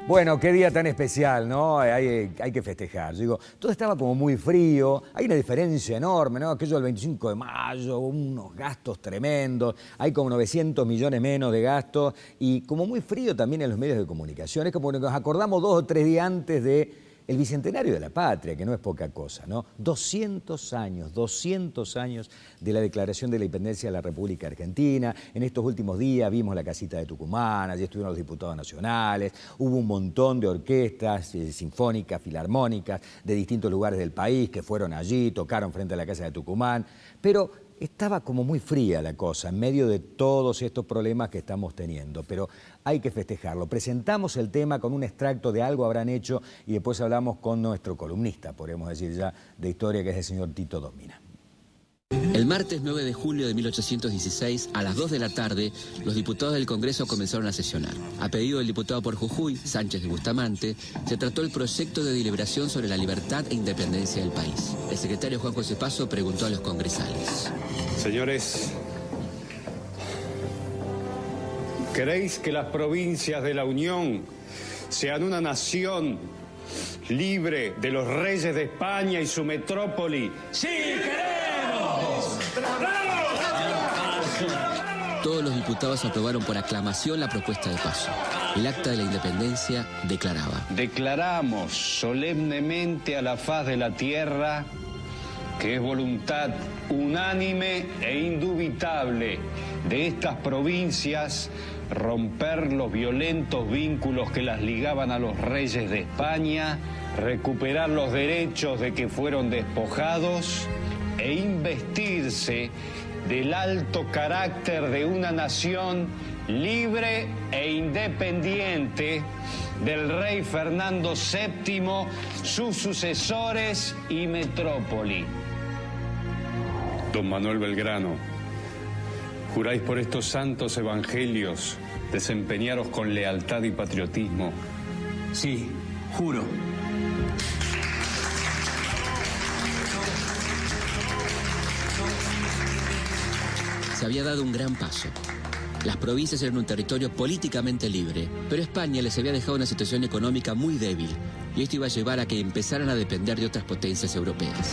Bueno, qué día tan especial, ¿no? Hay que festejar. Yo digo, todo estaba como muy frío, hay una diferencia enorme, ¿no? Aquello del 25 de mayo, unos gastos tremendos, hay como 900 millones menos de gastos y como muy frío también en los medios de comunicación. Es como que nos acordamos 2 o 3 días antes de el Bicentenario de la Patria, que no es poca cosa, ¿no? 200 años de la Declaración de la Independencia de la República Argentina. En estos últimos días vimos la casita de Tucumán, allí estuvieron los diputados nacionales, hubo un montón de orquestas sinfónicas, filarmónicas, de distintos lugares del país que fueron allí, tocaron frente a la casa de Tucumán, pero estaba como muy fría la cosa en medio de todos estos problemas que estamos teniendo, pero hay que festejarlo. Presentamos el tema con un extracto de Algo Habrán Hecho y después hablamos con nuestro columnista, podemos decir ya, de historia, que es el señor Tito Domina. El martes 9 de julio de 1816, a las 2 de la tarde, los diputados del Congreso comenzaron a sesionar. A pedido del diputado por Jujuy, Sánchez de Bustamante, se trató el proyecto de deliberación sobre la libertad e independencia del país. El secretario Juan José Paso preguntó a los congresales. Señores, ¿queréis que las provincias de la Unión sean una nación libre de los reyes de España y su metrópoli? ¡Sí, queremos! Todos los diputados aprobaron por aclamación la propuesta de Paso. El acta de la independencia declaraba: Declaramos solemnemente a la faz de la tierra que es voluntad unánime e indubitable de estas provincias romper los violentos vínculos que las ligaban a los reyes de España, recuperar los derechos de que fueron despojados e investirse del alto carácter de una nación libre e independiente del rey Fernando VII, sus sucesores y metrópoli. Don Manuel Belgrano, ¿juráis por estos santos evangelios desempeñaros con lealtad y patriotismo? Sí, juro. Se había dado un gran paso. Las provincias eran un territorio políticamente libre, pero España les había dejado una situación económica muy débil, y esto iba a llevar a que empezaran a depender de otras potencias europeas.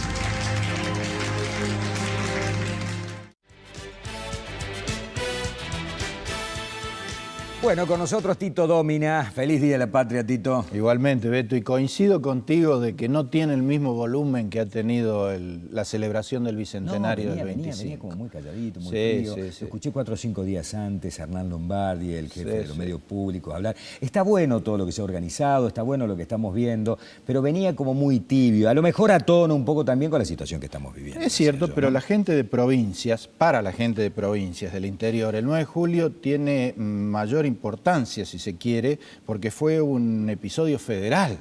Bueno, con nosotros Tito Domina. Feliz Día de la Patria, Tito. Igualmente, Beto, y coincido contigo de que no tiene el mismo volumen que ha tenido la celebración del Bicentenario del 25. Venía como muy calladito, muy frío. Sí. Lo escuché 4 o 5 días antes, a Hernán Lombardi, el jefe de los medios públicos, hablar. Está bueno todo lo que se ha organizado, está bueno lo que estamos viendo, pero venía como muy tibio. A lo mejor a tono un poco también con la situación que estamos viviendo. Es cierto, pero la gente de provincias, para la gente de provincias del interior, el 9 de julio tiene mayor importancia, si se quiere, porque fue un episodio federal.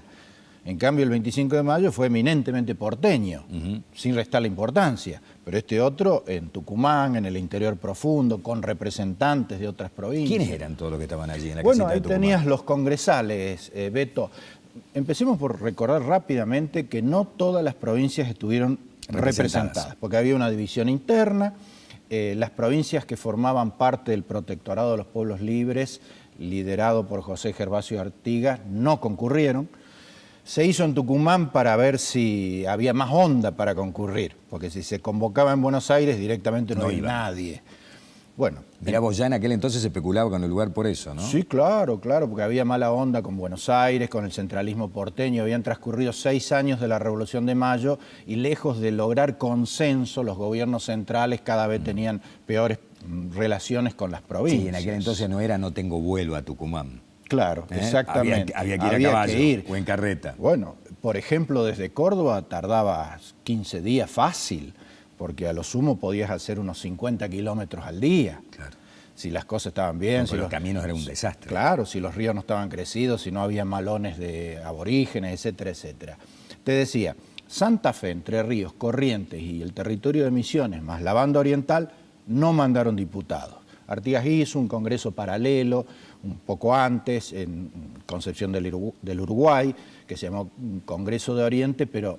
En cambio, el 25 de mayo fue eminentemente porteño, sin restarle importancia. Pero este otro, en Tucumán, en el interior profundo, con representantes de otras provincias. ¿Quiénes eran todos los que estaban allí en la casita de Bueno, ahí Tucumán? tenías los congresales, Beto. Empecemos por recordar rápidamente que no todas las provincias estuvieron representadas, porque había una división interna. Las provincias que formaban parte del Protectorado de los Pueblos Libres, liderado por José Gervasio Artigas, no concurrieron. Se hizo en Tucumán para ver si había más onda para concurrir, porque si se convocaba en Buenos Aires directamente no había nadie. Bueno, Mirá vos, ya en aquel entonces se especulaba con el lugar por eso, ¿no? Sí, claro, porque había mala onda con Buenos Aires, con el centralismo porteño. Habían transcurrido 6 años de la Revolución de Mayo y lejos de lograr consenso, los gobiernos centrales cada vez tenían peores relaciones con las provincias. Sí, en aquel entonces no tengo vuelo a Tucumán. Claro, exactamente. Había que ir a caballo o en carreta. Bueno, por ejemplo, desde Córdoba tardabas 15 días fácil, porque a lo sumo podías hacer unos 50 kilómetros al día. Claro. Si las cosas estaban bien. No, si los caminos eran un desastre. Claro, si los ríos no estaban crecidos, si no había malones de aborígenes, etcétera, etcétera. Te decía, Santa Fe, Entre Ríos, Corrientes y el territorio de Misiones, más la banda oriental, no mandaron diputados. Artigas hizo un congreso paralelo, un poco antes, en Concepción del Uruguay, que se llamó Congreso de Oriente, pero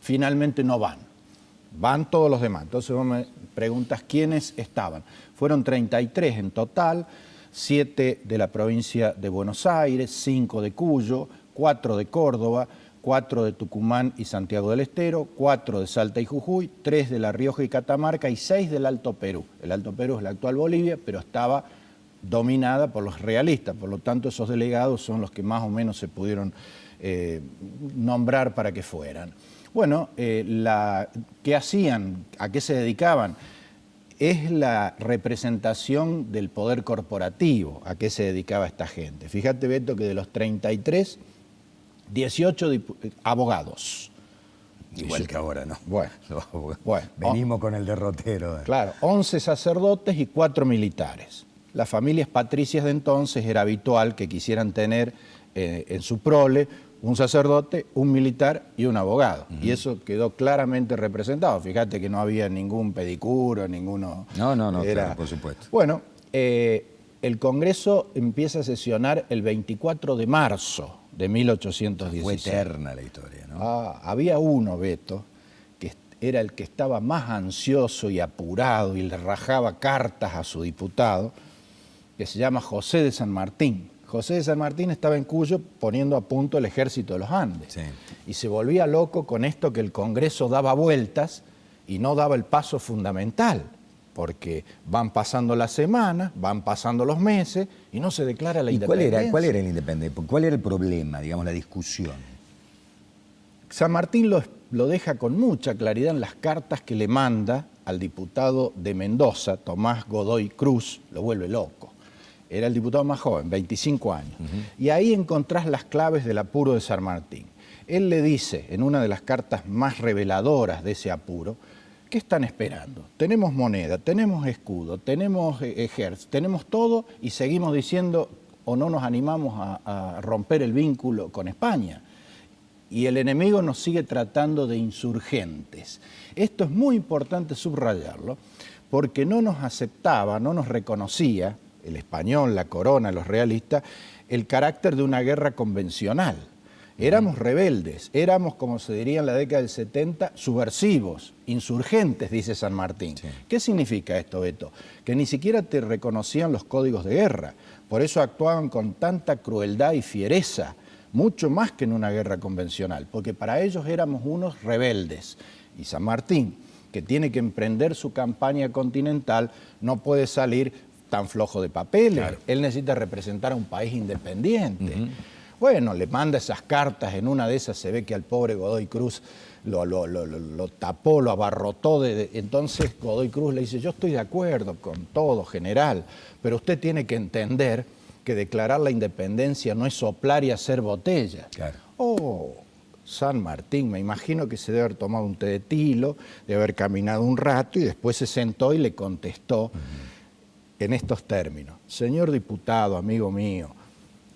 finalmente no van. Van todos los demás. Entonces vos me preguntas quiénes estaban. Fueron 33 en total, 7 de la provincia de Buenos Aires, 5 de Cuyo, 4 de Córdoba, 4 de Tucumán y Santiago del Estero, 4 de Salta y Jujuy, 3 de La Rioja y Catamarca y 6 del Alto Perú. El Alto Perú es la actual Bolivia, pero estaba dominada por los realistas, por lo tanto esos delegados son los que más o menos se pudieron nombrar para que fueran. Bueno, ¿qué hacían? ¿A qué se dedicaban? Es la representación del poder corporativo, a qué se dedicaba esta gente. Fíjate, Beto, que de los 33, 18 abogados. Igual que ahora, ¿no? Bueno, venimos con el derrotero. Claro, 11 sacerdotes y 4 militares. Las familias patricias de entonces era habitual que quisieran tener en su prole un sacerdote, un militar y un abogado. Y eso quedó claramente representado. Fíjate que no había ningún pedicuro, ninguno... No, claro, por supuesto. Bueno, el Congreso empieza a sesionar el 24 de marzo de 1816. Fue eterna la historia, ¿no? Había uno, Beto, que era el que estaba más ansioso y apurado y le rajaba cartas a su diputado, que se llama José de San Martín. José de San Martín estaba en Cuyo poniendo a punto el ejército de los Andes. Sí. Y se volvía loco con esto que el Congreso daba vueltas y no daba el paso fundamental, porque van pasando las semanas, van pasando los meses y no se declara la independencia. ¿Cuál era el independencia? ¿Cuál era el problema, digamos, la discusión? San Martín lo deja con mucha claridad en las cartas que le manda al diputado de Mendoza, Tomás Godoy Cruz, lo vuelve loco. Era el diputado más joven, 25 años. Y ahí encontrás las claves del apuro de San Martín. Él le dice, en una de las cartas más reveladoras de ese apuro, ¿qué están esperando? Tenemos moneda, tenemos escudo, tenemos ejército, tenemos todo y seguimos diciendo o no nos animamos a romper el vínculo con España. Y el enemigo nos sigue tratando de insurgentes. Esto es muy importante subrayarlo, porque no nos aceptaba, no nos reconocía, el español, la corona, los realistas, el carácter de una guerra convencional. Éramos rebeldes, éramos, como se diría en la década del 70, subversivos, insurgentes, dice San Martín. Sí. ¿Qué significa esto, Beto? Que ni siquiera te reconocían los códigos de guerra, por eso actuaban con tanta crueldad y fiereza, mucho más que en una guerra convencional, porque para ellos éramos unos rebeldes. Y San Martín, que tiene que emprender su campaña continental, no puede salir tan flojo de papeles. Claro. Él necesita representar a un país independiente. Bueno, le manda esas cartas, en una de esas se ve que al pobre Godoy Cruz lo tapó, lo abarrotó. Entonces Godoy Cruz le dice, yo estoy de acuerdo con todo, general, pero usted tiene que entender que declarar la independencia no es soplar y hacer botella. Claro. Oh, San Martín, me imagino que se debe haber tomado un té de tilo, de haber caminado un rato y después se sentó y le contestó en estos términos. Señor diputado, amigo mío,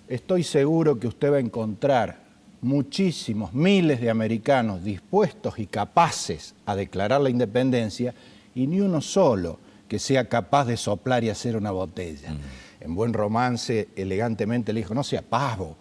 estoy seguro que usted va a encontrar muchísimos, miles de americanos dispuestos y capaces a declarar la independencia y ni uno solo que sea capaz de soplar y hacer una botella. En buen romance, elegantemente le dijo, no sea pavo,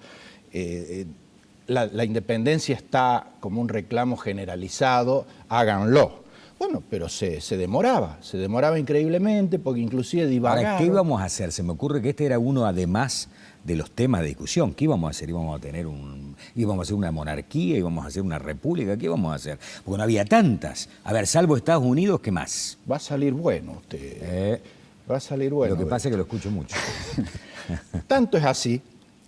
la independencia está como un reclamo generalizado, háganlo. Bueno, pero se demoraba increíblemente porque inclusive divagaba. Ahora, ¿qué íbamos a hacer? Se me ocurre que este era uno, además de los temas de discusión. ¿Qué íbamos a hacer? ¿Íbamos a hacer una monarquía? ¿Íbamos a hacer una república? ¿Qué íbamos a hacer? Porque no había tantas. A ver, salvo Estados Unidos, ¿qué más? Va a salir bueno usted. Va a salir bueno. Lo que pasa es que lo escucho mucho. Tanto es así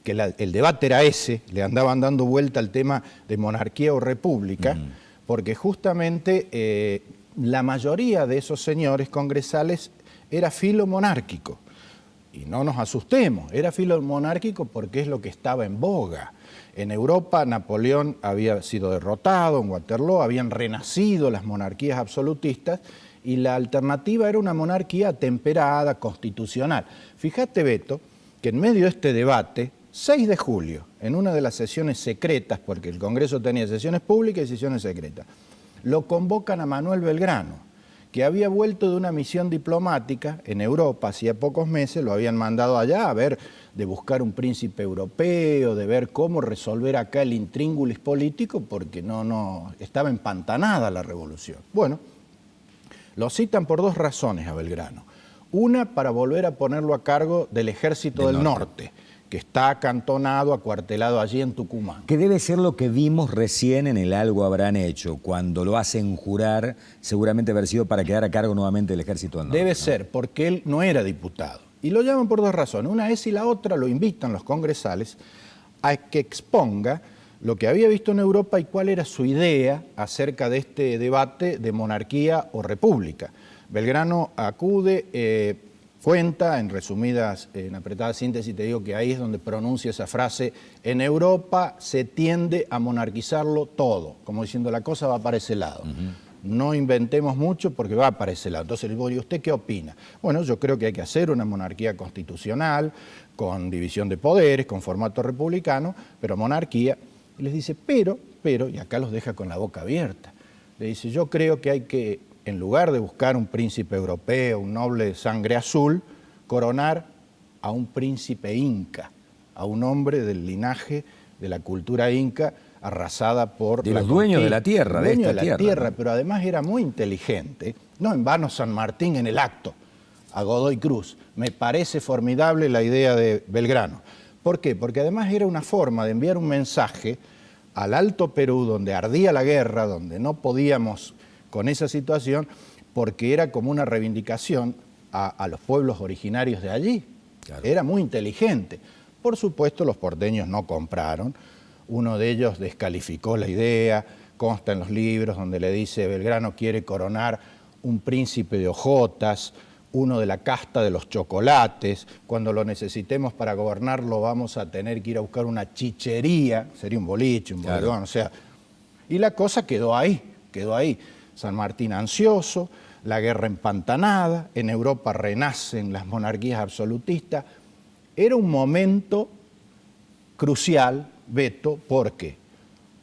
que el debate era ese, le andaban dando vuelta al tema de monarquía o república, porque justamente la mayoría de esos señores congresales era filo monárquico. Y no nos asustemos, era filo monárquico porque es lo que estaba en boga. En Europa Napoleón había sido derrotado, en Waterloo habían renacido las monarquías absolutistas y la alternativa era una monarquía temperada, constitucional. Fíjate, Beto, que en medio de este debate, 6 de julio, en una de las sesiones secretas, porque el Congreso tenía sesiones públicas y sesiones secretas, lo convocan a Manuel Belgrano, que había vuelto de una misión diplomática en Europa hacía pocos meses, lo habían mandado allá a ver, de buscar un príncipe europeo, de ver cómo resolver acá el intríngulis político, porque no estaba empantanada la revolución. Bueno, lo citan por 2 razones a Belgrano. Una para volver a ponerlo a cargo del Ejército del Norte, que está acantonado, acuartelado allí en Tucumán. Que debe ser lo que vimos recién en el Algo Habrán Hecho, cuando lo hacen jurar, seguramente haber sido para quedar a cargo nuevamente del Ejército del Norte. Debe ser, porque él no era diputado. Y lo llaman por dos razones. Una es y la otra lo invitan los congresales a que exponga lo que había visto en Europa y cuál era su idea acerca de este debate de monarquía o república. Belgrano acude, cuenta, en resumidas, en apretada síntesis, te digo que ahí es donde pronuncia esa frase: en Europa se tiende a monarquizarlo todo, como diciendo la cosa va para ese lado. No inventemos mucho porque va para ese lado. Entonces le digo, ¿y usted qué opina? Bueno, yo creo que hay que hacer una monarquía constitucional, con división de poderes, con formato republicano, pero monarquía. Y les dice, pero, y acá los deja con la boca abierta. Le dice, yo creo que hay que, en lugar de buscar un príncipe europeo, un noble de sangre azul, coronar a un príncipe inca, a un hombre del linaje de la cultura inca arrasada por de los dueños de la tierra, de esta tierra, ¿no? Pero además era muy inteligente. No en vano San Martín en el acto, a Godoy Cruz. Me parece formidable la idea de Belgrano. ¿Por qué? Porque además era una forma de enviar un mensaje al Alto Perú, donde ardía la guerra, donde no podíamos con esa situación, porque era como una reivindicación a los pueblos originarios de allí. Claro. Era muy inteligente. Por supuesto, los porteños no compraron. Uno de ellos descalificó la idea, consta en los libros donde le dice Belgrano quiere coronar un príncipe de hojotas, uno de la casta de los chocolates, cuando lo necesitemos para gobernarlo vamos a tener que ir a buscar una chichería, sería un boliche, un bodegón, claro. O sea, y la cosa quedó ahí. San Martín ansioso, la guerra empantanada, en Europa renacen las monarquías absolutistas. Era un momento crucial, Beto, porque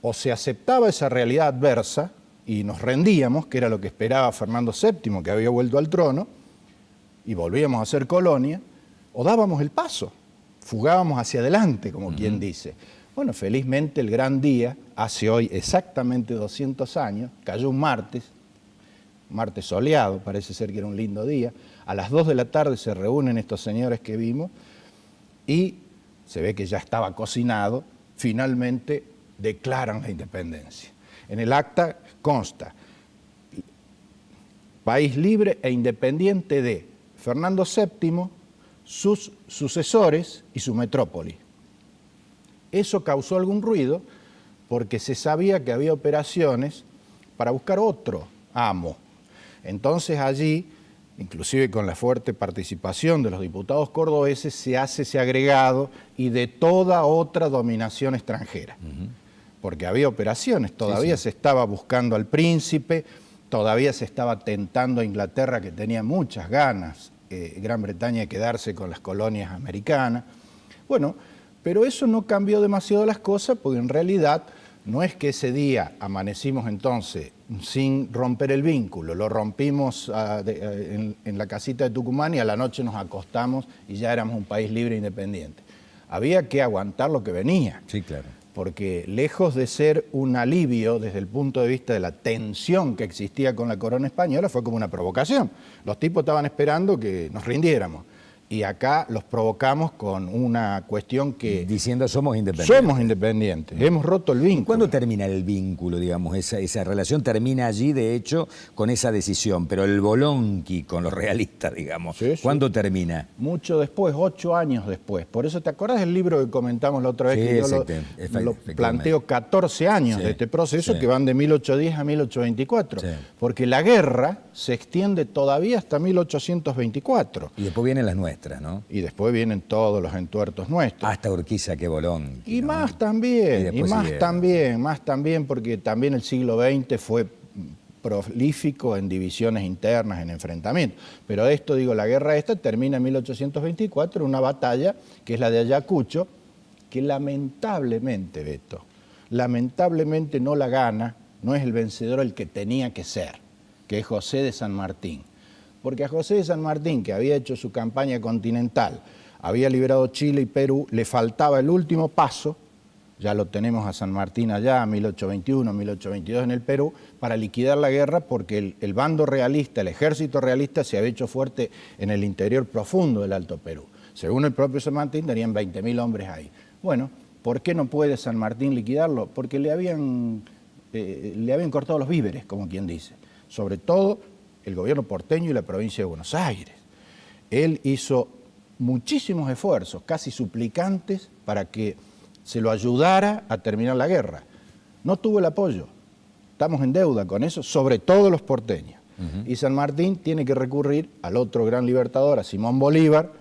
o se aceptaba esa realidad adversa y nos rendíamos, que era lo que esperaba Fernando VII, que había vuelto al trono, y volvíamos a ser colonia, o dábamos el paso, fugábamos hacia adelante, como quien dice. Bueno, felizmente el gran día, hace hoy exactamente 200 años, cayó un martes soleado, parece ser que era un lindo día, a las 2 de la tarde se reúnen estos señores que vimos y se ve que ya estaba cocinado, finalmente declaran la independencia. En el acta consta, país libre e independiente de Fernando VII, sus sucesores y su metrópoli. Eso causó algún ruido porque se sabía que había operaciones para buscar otro amo. Entonces allí, inclusive con la fuerte participación de los diputados cordobeses, se hace ese agregado y de toda otra dominación extranjera. Porque había operaciones, todavía se estaba buscando al príncipe, todavía se estaba tentando a Inglaterra, que tenía muchas ganas, Gran Bretaña, de quedarse con las colonias americanas. Bueno, pero eso no cambió demasiado las cosas, porque en realidad no es que ese día amanecimos entonces sin romper el vínculo, lo rompimos en la casita de Tucumán y a la noche nos acostamos y ya éramos un país libre e independiente. Había que aguantar lo que venía. Sí, claro. Porque lejos de ser un alivio desde el punto de vista de la tensión que existía con la corona española, fue como una provocación. Los tipos estaban esperando que nos rindiéramos. Y acá los provocamos con una cuestión que... Diciendo somos independientes. Somos independientes, hemos roto el vínculo. ¿Cuándo termina el vínculo, digamos? Esa relación termina allí, de hecho, con esa decisión. Pero el bolonqui con los realistas, digamos, ¿cuándo termina? Mucho después, 8 años después. Por eso, ¿te acordás del libro que comentamos la otra vez? Que yo lo planteo 14 años de este proceso que van de 1810 a 1824. Porque la guerra se extiende todavía hasta 1824. Y después vienen las nuestras. ¿No? Y después vienen todos los entuertos nuestros. Hasta Urquiza, que Bolón. Y ¿no? Más también, más también, porque también el siglo XX fue prolífico en divisiones internas, en enfrentamientos. Pero esto, digo, la guerra esta termina en 1824, una batalla que es la de Ayacucho, que lamentablemente, Beto, lamentablemente no la gana, no es el vencedor el que tenía que ser, que es José de San Martín. Porque a José de San Martín, que había hecho su campaña continental, había liberado Chile y Perú, le faltaba el último paso ya lo tenemos a San Martín allá, 1821, 1822 en el Perú, para liquidar la guerra porque el bando realista, el ejército realista se había hecho fuerte en el interior profundo del Alto Perú. Según el propio San Martín, tenían 20.000 hombres ahí. Bueno, ¿por qué no puede San Martín liquidarlo? Porque le habían cortado los víveres, como quien dice. Sobre todo el gobierno porteño y la provincia de Buenos Aires. Él hizo muchísimos esfuerzos, casi suplicantes, para que se lo ayudara a terminar la guerra. No tuvo el apoyo. Estamos en deuda con eso, sobre todo los porteños. Y San Martín tiene que recurrir al otro gran libertador, a Simón Bolívar,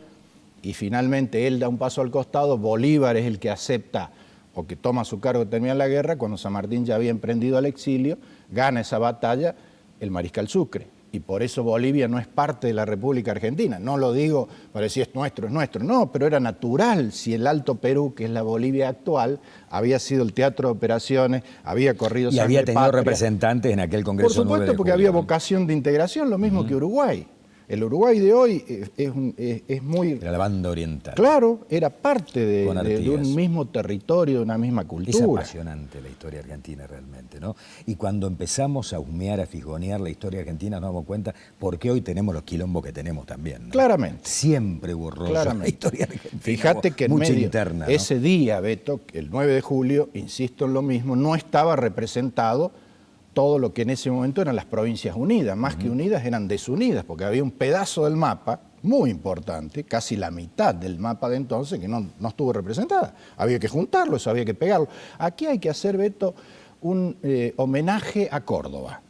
y finalmente él da un paso al costado. Bolívar es el que acepta o que toma a su cargo de terminar la guerra. Cuando San Martín ya había emprendido al exilio, gana esa batalla el mariscal Sucre. Y por eso Bolivia no es parte de la República Argentina. No lo digo para decir es nuestro. No, pero era natural si el Alto Perú, que es la Bolivia actual, había sido el teatro de operaciones, había corrido y sangre había tenido patria. representantes en aquel Congreso. Por supuesto, porque había vocación de integración, lo mismo que Uruguay. El Uruguay de hoy es muy... Era la banda oriental. Claro, era parte de un mismo territorio, de una misma cultura. Es apasionante la historia argentina realmente, ¿no? Y cuando empezamos a husmear, a fisgonear la historia argentina, nos damos cuenta por qué hoy tenemos los quilombos que tenemos también, ¿no? Claramente. Siempre hubo rollo en la historia argentina. Fíjate que en mucha medio, interna, ¿no? Ese día, Beto, el 9 de julio, insisto en lo mismo, no estaba representado todo lo que en ese momento eran las provincias unidas. Más que unidas, eran desunidas, porque había un pedazo del mapa muy importante, casi la mitad del mapa de entonces, que no estuvo representada. Había que juntarlo, eso había que pegarlo. Aquí hay que hacer, Beto, un homenaje a Córdoba,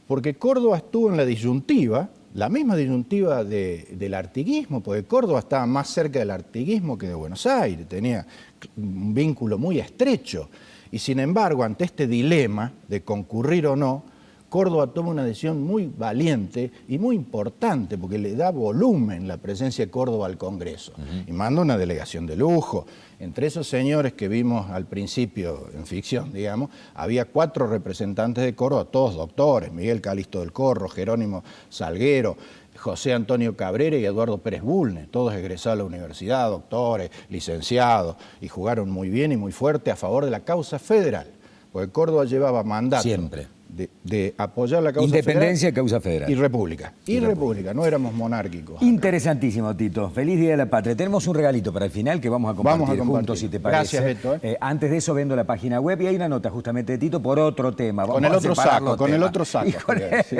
porque Córdoba estuvo en la disyuntiva, la misma disyuntiva del artiguismo, porque Córdoba estaba más cerca del artiguismo que de Buenos Aires, tenía un vínculo muy estrecho. Y sin embargo, ante este dilema de concurrir o no, Córdoba toma una decisión muy valiente y muy importante, porque le da volumen la presencia de Córdoba al Congreso. Y manda una delegación de lujo. Entre esos señores que vimos al principio en ficción, digamos, había 4 representantes de Córdoba, todos doctores: Miguel Calixto del Corro, Jerónimo Salguero, José Antonio Cabrera y Eduardo Pérez Bulnes, todos egresados a la universidad, doctores, licenciados, y jugaron muy bien y muy fuerte a favor de la causa federal, porque Córdoba llevaba mandato siempre de apoyar la causa independencia, federal, causa federal. Y república. Y república, no éramos monárquicos. Acá. Interesantísimo, Tito. Feliz Día de la Patria. Tenemos un regalito para el final que vamos a compartir juntos, si te parece. Gracias, Beto. Antes de eso, vendo la página web y hay una nota justamente de Tito por otro tema. Vamos con el otro saco, con el otro saco. Sí.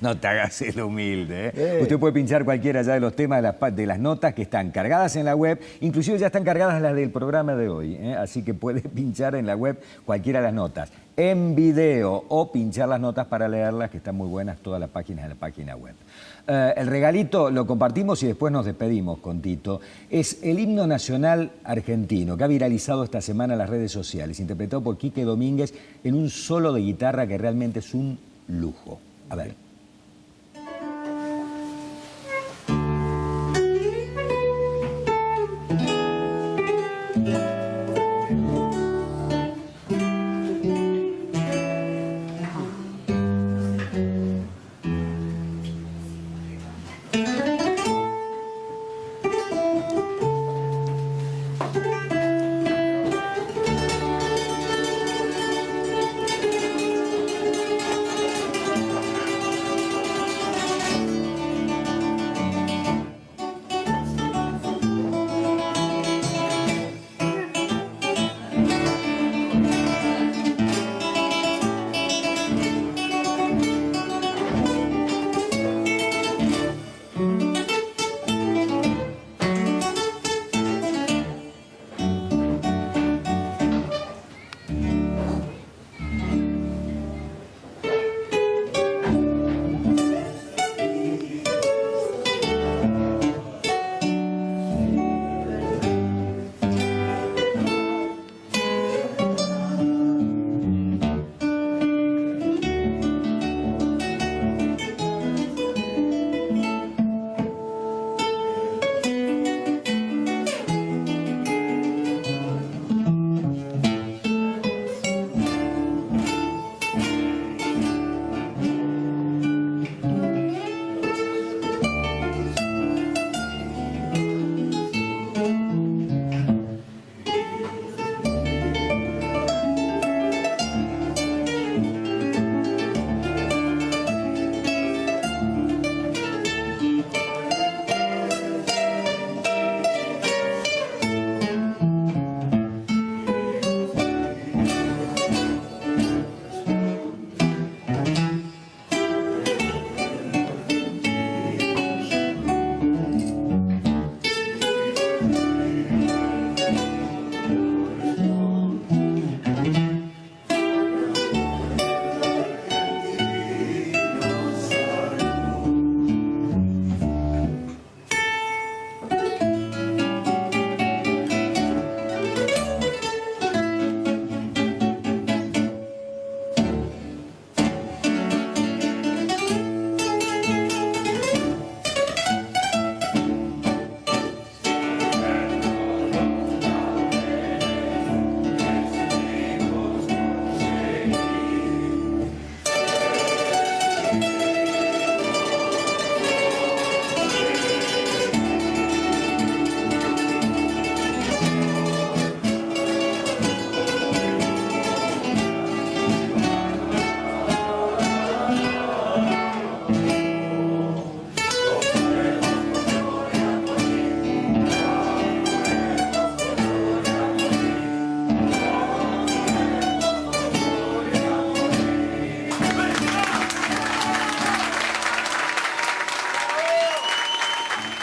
No te hagas el humilde. Usted puede pinchar cualquiera ya de los temas de las notas que están cargadas en la web. Inclusive ya están cargadas las del programa de hoy. Así que puede pinchar en la web cualquiera de las notas en video o pinchar las notas para leerlas, que están muy buenas todas las páginas de la página web. El regalito lo compartimos y después nos despedimos con Tito. Es el himno nacional argentino que ha viralizado esta semana en las redes sociales, interpretado por Quique Domínguez en un solo de guitarra que realmente es un lujo. A ver.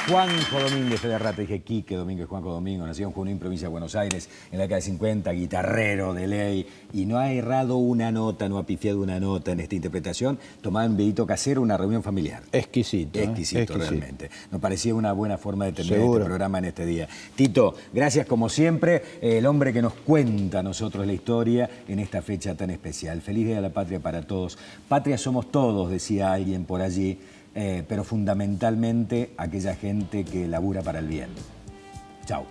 Juanjo Domínguez, Fede Rata, dije Quique Domínguez, Juanjo Domínguez, nació en Junín, provincia de Buenos Aires, en la década de 50, guitarrero de ley, y no ha errado una nota, no ha pifiado una nota en esta interpretación, tomada en videíto casero, una reunión familiar. Exquisito. Exquisito, realmente. Nos parecía una buena forma de terminar Seguro. este programa en este día. Tito, gracias como siempre, el hombre que nos cuenta a nosotros la historia en esta fecha tan especial. Feliz Día de la Patria para todos. Patria somos todos, decía alguien por allí, pero fundamentalmente aquella gente que labura para el bien. Chau.